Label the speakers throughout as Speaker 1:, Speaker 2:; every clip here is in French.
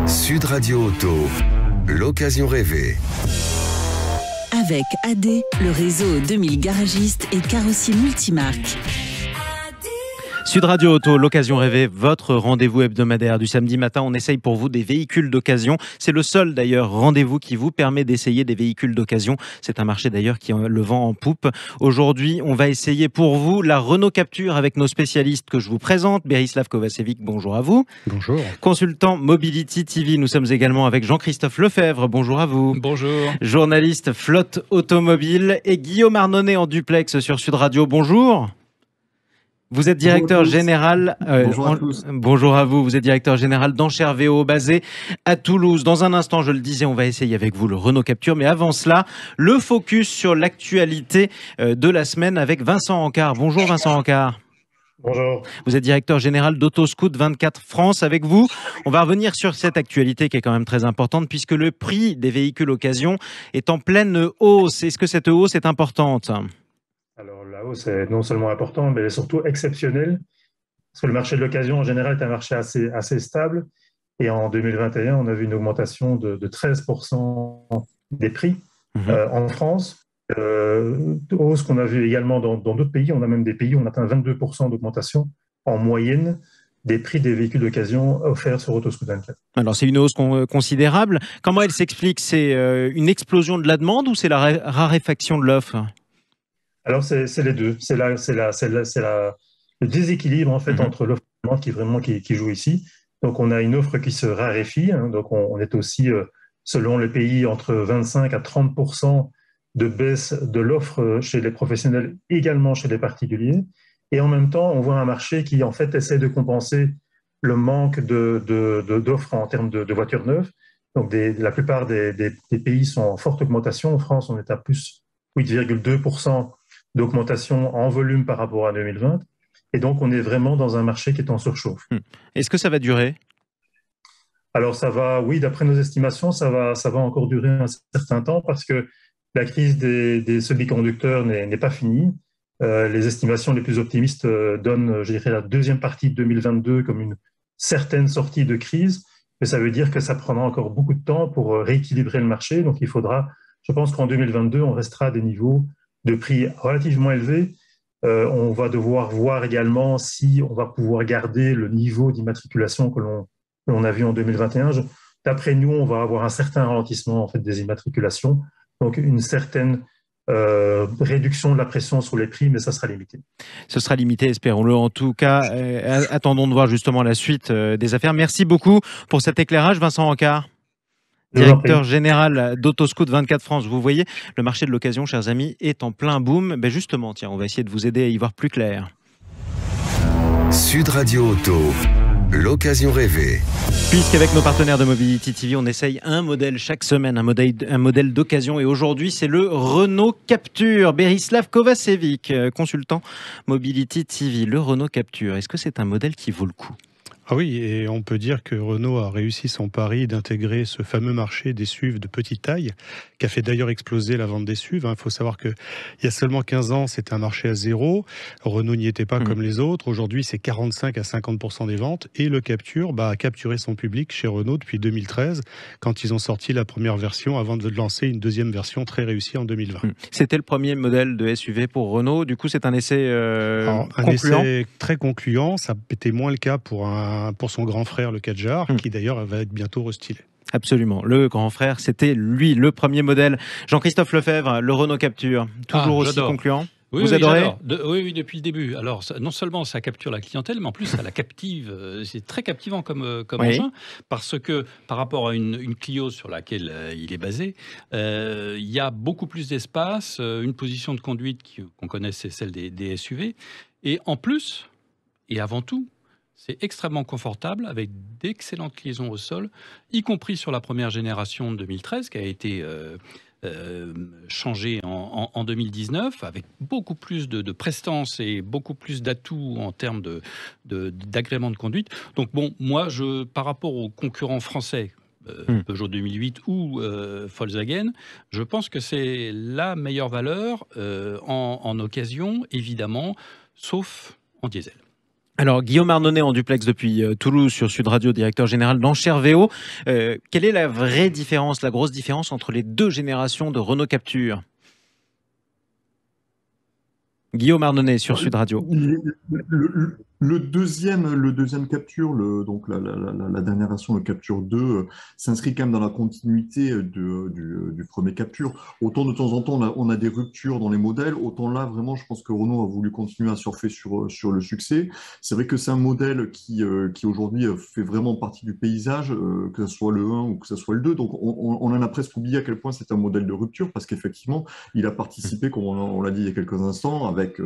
Speaker 1: Sud Radio Auto, l'occasion rêvée.
Speaker 2: Avec AD, le réseau 2000 garagistes et carrossiers multimarques.
Speaker 3: Sud Radio Auto, l'occasion rêvée, votre rendez-vous hebdomadaire du samedi matin. On essaye pour vous des véhicules d'occasion. C'est le seul d'ailleurs rendez-vous qui vous permet d'essayer des véhicules d'occasion. C'est un marché d'ailleurs qui a le vent en poupe. Aujourd'hui, on va essayer pour vous la Renault Captur avec nos spécialistes que je vous présente. Berislav Kovacevic, bonjour à vous.
Speaker 4: Bonjour.
Speaker 3: Consultant Mobility TV, nous sommes également avec Jean-Christophe Lefebvre, bonjour à vous.
Speaker 4: Bonjour.
Speaker 3: Journaliste flotte automobile et Guillaume Arnonnet en duplex sur Sud Radio, bonjour. Vous êtes directeur général.
Speaker 5: Bonjour à tous.
Speaker 3: Bonjour à vous. Vous êtes directeur général d'Enchères VO basé à Toulouse. Dans un instant, je le disais, on va essayer avec vous le Renault Captur. Mais avant cela, le focus sur l'actualité de la semaine avec Vincent Ancard. Bonjour Vincent Ancard.
Speaker 6: Bonjour.
Speaker 3: Vous êtes directeur général d'Autoscout 24 France. Avec vous, on va revenir sur cette actualité qui est quand même très importante puisque le prix des véhicules occasion est en pleine hausse. Est-ce que cette hausse est importante ?
Speaker 6: Alors la hausse est non seulement importante, mais elle est surtout exceptionnelle, parce que le marché de l'occasion en général est un marché assez stable. Et en 2021, on a vu une augmentation de 13% des prix en France. Hausse qu'on a vue également dans d'autres pays. On a même des pays où on atteint 22% d'augmentation en moyenne des prix des véhicules d'occasion offerts sur Autoscout 24.
Speaker 3: Alors c'est une hausse considérable. Comment elle s'explique ? C'est une explosion de la demande ou c'est la raréfaction de l'offre ?
Speaker 6: Alors, c'est les deux. C'est le déséquilibre en fait, entre l'offre et la demande qui joue ici. Donc, on a une offre qui se raréfie. Donc, on est aussi, selon les pays, entre 25 à 30% de baisse de l'offre chez les professionnels, également chez les particuliers. Et en même temps, on voit un marché qui, en fait, essaie de compenser le manque d'offres en termes de voitures neuves. Donc, la plupart des pays sont en forte augmentation. En France, on est à plus 8,2% d'augmentation en volume par rapport à 2020. Et donc, on est vraiment dans un marché qui est en surchauffe.
Speaker 3: Est-ce que ça va durer ?
Speaker 6: Alors, ça va, oui, d'après nos estimations, ça va encore durer un certain temps parce que la crise des semi-conducteurs n'est pas finie. Les estimations les plus optimistes donnent, je dirais, la deuxième partie de 2022 comme une certaine sortie de crise. Mais ça veut dire que ça prendra encore beaucoup de temps pour rééquilibrer le marché. Donc, il faudra, je pense qu'en 2022, on restera à des niveaux de prix relativement élevés. On va devoir voir également si on va pouvoir garder le niveau d'immatriculation que l'on a vu en 2021. D'après nous, on va avoir un certain ralentissement en fait, des immatriculations, donc une certaine réduction de la pression sur les prix, mais ça sera limité.
Speaker 3: Ce sera limité, espérons-le. En tout cas, attendons de voir justement la suite des affaires. Merci beaucoup pour cet éclairage, Vincent Ancard. Directeur général d'Autoscout 24 France. Vous voyez, le marché de l'occasion, chers amis, est en plein boom. Ben justement, tiens, on va essayer de vous aider à y voir plus clair.
Speaker 1: Sud Radio Auto, l'occasion rêvée.
Speaker 3: Puisqu'avec nos partenaires de Mobility TV, on essaye un modèle chaque semaine, un modèle d'occasion. Et aujourd'hui, c'est le Renault Captur. Berislav Kovacevic, consultant Mobility TV. Le Renault Captur, est-ce que c'est un modèle qui vaut le coup ?
Speaker 4: Ah oui, et on peut dire que Renault a réussi son pari d'intégrer ce fameux marché des SUV de petite taille, qui a fait d'ailleurs exploser la vente des SUV. Il faut savoir qu'il y a seulement 15 ans, c'était un marché à zéro. Renault n'y était pas comme les autres. Aujourd'hui, c'est 45 à 50% des ventes. Et le Captur a capturé son public chez Renault depuis 2013, quand ils ont sorti la première version, avant de lancer une deuxième version très réussie en 2020.
Speaker 3: C'était le premier modèle de SUV pour Renault. Du coup, c'est un essai concluant.
Speaker 4: Un essai très concluant. Ça n'était moins le cas pour son grand frère, le Kadjar, qui d'ailleurs va être bientôt restylé.
Speaker 3: Absolument. Le grand frère, c'était lui, le premier modèle. Jean-Christophe Lefebvre, le Renault Captur, toujours aussi concluant.
Speaker 5: Oui,
Speaker 3: vous adorez ?
Speaker 5: Oui, depuis le début. Alors, non seulement ça capture la clientèle, mais en plus, ça la captive. C'est très captivant comme engin, parce que par rapport à une Clio sur laquelle il est basé, il y a beaucoup plus d'espace, une position de conduite qu'on connaît, c'est celle des SUV. Et en plus, et avant tout, c'est extrêmement confortable avec d'excellentes liaisons au sol, y compris sur la première génération de 2013 qui a été changée en 2019 avec beaucoup plus de prestance et beaucoup plus d'atouts en termes d'agrément de conduite. Donc bon, moi, par rapport aux concurrents français, Peugeot 2008 ou Volkswagen, je pense que c'est la meilleure valeur en occasion, évidemment, sauf en diesel.
Speaker 3: Alors, Guillaume Arnonnet en duplex depuis Toulouse sur Sud Radio, directeur général d'Enchères VO. Quelle est la vraie différence, la grosse différence entre les deux générations de Renault Captur ? Guillaume Arnonnet sur Sud Radio.
Speaker 7: Le deuxième Captur, donc la dernière version, le Captur 2, s'inscrit quand même dans la continuité du premier Captur. Autant de temps en temps, on a des ruptures dans les modèles, autant là, vraiment, je pense que Renault a voulu continuer à surfer sur le succès. C'est vrai que c'est un modèle qui aujourd'hui fait vraiment partie du paysage, que ce soit le 1 ou que ce soit le 2. Donc, on en a presque oublié à quel point c'est un modèle de rupture, parce qu'effectivement, il a participé, comme on l'a dit il y a quelques instants, avec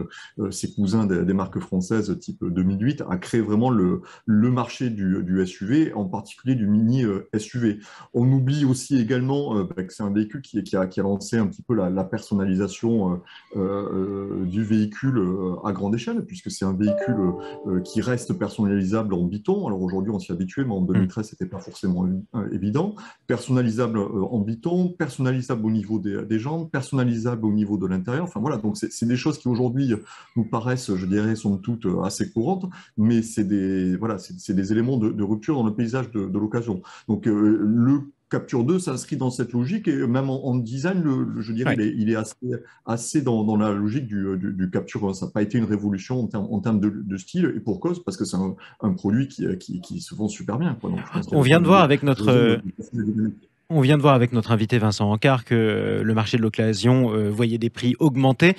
Speaker 7: ses cousins des marques françaises type 2008, a créé vraiment le marché du SUV, en particulier du mini SUV. On oublie aussi également que c'est un véhicule qui a lancé un petit peu la personnalisation du véhicule à grande échelle, puisque c'est un véhicule qui reste personnalisable en biton. Alors aujourd'hui, on s'y habituait, mais en 2013, c'était pas forcément évident. Personnalisable en biton, personnalisable au niveau des jambes, personnalisable au niveau de l'intérieur. Enfin voilà, donc c'est des choses qui aujourd'hui nous paraissent, je dirais, somme toute assez courantes, mais c'est des éléments de rupture dans le paysage de l'occasion. Donc le Captur 2 s'inscrit dans cette logique, et même en design, je dirais, il est assez dans la logique du Captur 1. Ça n'a pas été une révolution en termes de style, et pour cause, parce que c'est un produit qui se vend super bien, quoi. Donc,
Speaker 3: on vient de voir avec notre invité Vincent Ancard que le marché de l'occasion voyait des prix augmenter.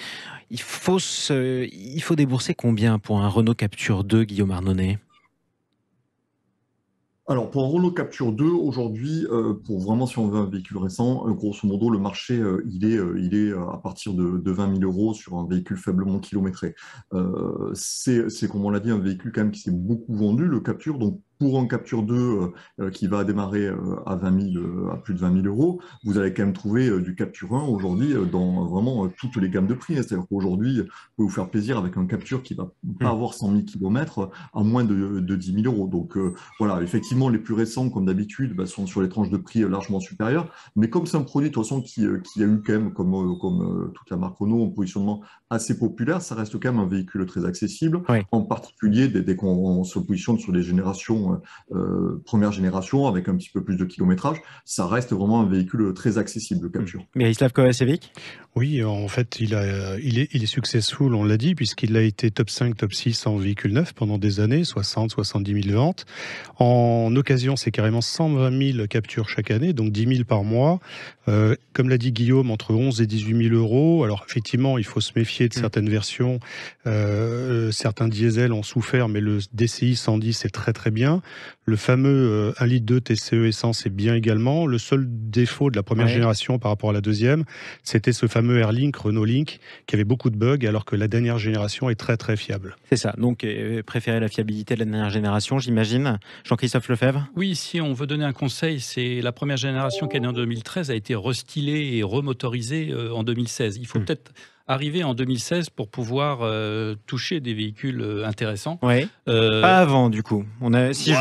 Speaker 3: Il faut débourser combien pour un Renault Captur 2, Guillaume Arnonnet ?
Speaker 7: Alors, pour un Renault Captur 2, aujourd'hui, pour vraiment, si on veut un véhicule récent, grosso modo, le marché, il est à partir de 20 000 euros sur un véhicule faiblement kilométré. C'est, comme on l'a dit, un véhicule quand même qui s'est beaucoup vendu, le Captur. Donc, pour un Captur 2 qui va démarrer à plus de 20 000 euros, vous allez quand même trouver du Captur 1 aujourd'hui dans vraiment toutes les gammes de prix. C'est-à-dire qu'aujourd'hui, vous pouvez vous faire plaisir avec un Captur qui ne va pas avoir 100 000 km à moins de 10 000 euros. Donc voilà, effectivement, les plus récents, comme d'habitude, sont sur les tranches de prix largement supérieures. Mais comme c'est un produit, de toute façon, qui a eu quand même, comme toute la marque Renault, un positionnement assez populaire, ça reste quand même un véhicule très accessible, en particulier dès qu'on se positionne sur les générations première génération avec un petit peu plus de kilométrage, ça reste vraiment un véhicule très accessible, le Captur.
Speaker 3: Miroslav Kovacevic ?
Speaker 4: Oui, en fait, il est successful, on l'a dit, puisqu'il a été top 5, top 6 en véhicule neuf pendant des années, 60, 70 000 ventes. En occasion, c'est carrément 120 000 captures chaque année, donc 10 000 par mois. Comme l'a dit Guillaume, entre 11 et 18 000 euros. Alors, effectivement, il faut se méfier de certaines versions. Certains diesels ont souffert, mais le DCI 110 est très très bien. Le fameux 1,2 litre TCE essence est bien également. Le seul défaut de la première génération par rapport à la deuxième, c'était ce fameux Airlink, Renault Link, qui avait beaucoup de bugs, alors que la dernière génération est très très fiable.
Speaker 3: C'est ça, donc préférez la fiabilité de la dernière génération, j'imagine. Jean-Christophe Lefebvre ?
Speaker 5: Oui, si on veut donner un conseil, c'est la première génération qui est née en 2013 a été restylée et remotorisée en 2016. Il faut peut-être arriver en 2016 pour pouvoir toucher des véhicules intéressants.
Speaker 3: Pas avant, du coup.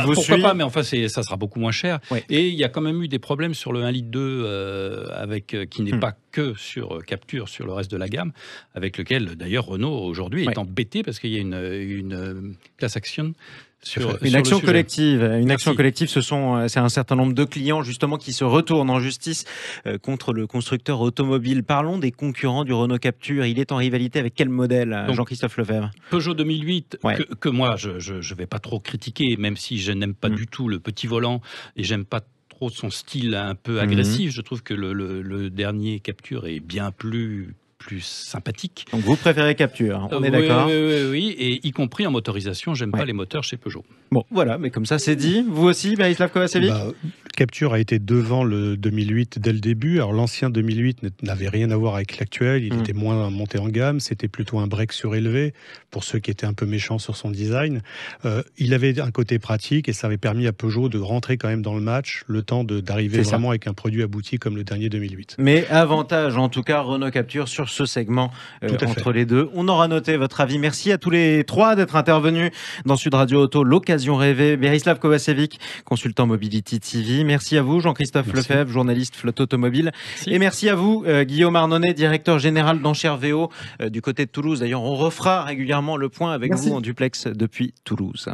Speaker 5: Pourquoi pas, mais enfin, ça sera beaucoup moins cher. Et il y a quand même eu des problèmes sur le 1,2 litre qui n'est pas que sur Captur, sur le reste de la gamme, avec lequel, d'ailleurs, Renault, aujourd'hui, est embêté parce qu'il y a une class action.
Speaker 3: Une action collective, c'est un certain nombre de clients justement qui se retournent en justice contre le constructeur automobile. Parlons des concurrents du Renault Captur. Il est en rivalité avec quel modèle, Jean-Christophe Lefebvre ?
Speaker 5: Peugeot 2008, que moi je vais pas trop critiquer, même si je n'aime pas du tout le petit volant et j'aime pas trop son style un peu agressif. Je trouve que le dernier Captur est bien plus sympathique.
Speaker 3: Donc vous préférez Captur, on est d'accord ?
Speaker 5: Oui, et y compris en motorisation, j'aime pas les moteurs chez Peugeot.
Speaker 3: Bon, voilà, mais comme ça c'est dit. Vous aussi, Miroslav Kovacevic ?
Speaker 4: Captur a été devant le 2008 dès le début. Alors l'ancien 2008 n'avait rien à voir avec l'actuel, il était moins monté en gamme, c'était plutôt un break surélevé, pour ceux qui étaient un peu méchants sur son design. Il avait un côté pratique et ça avait permis à Peugeot de rentrer quand même dans le match, le temps d'arriver vraiment avec un produit abouti comme le dernier 2008.
Speaker 3: Mais avantage en tout cas Renault Captur sur sur ce segment entre les deux. On aura noté votre avis. Merci à tous les trois d'être intervenus dans Sud Radio Auto, l'occasion rêvée. Berislav Kovacevic, consultant Mobility TV. Merci à vous, Jean-Christophe Lefebvre, journaliste flotte automobile. Merci. Et merci à vous, Guillaume Arnonnet, directeur général d'Enchères VO du côté de Toulouse. D'ailleurs, on refera régulièrement le point avec vous en duplex depuis Toulouse.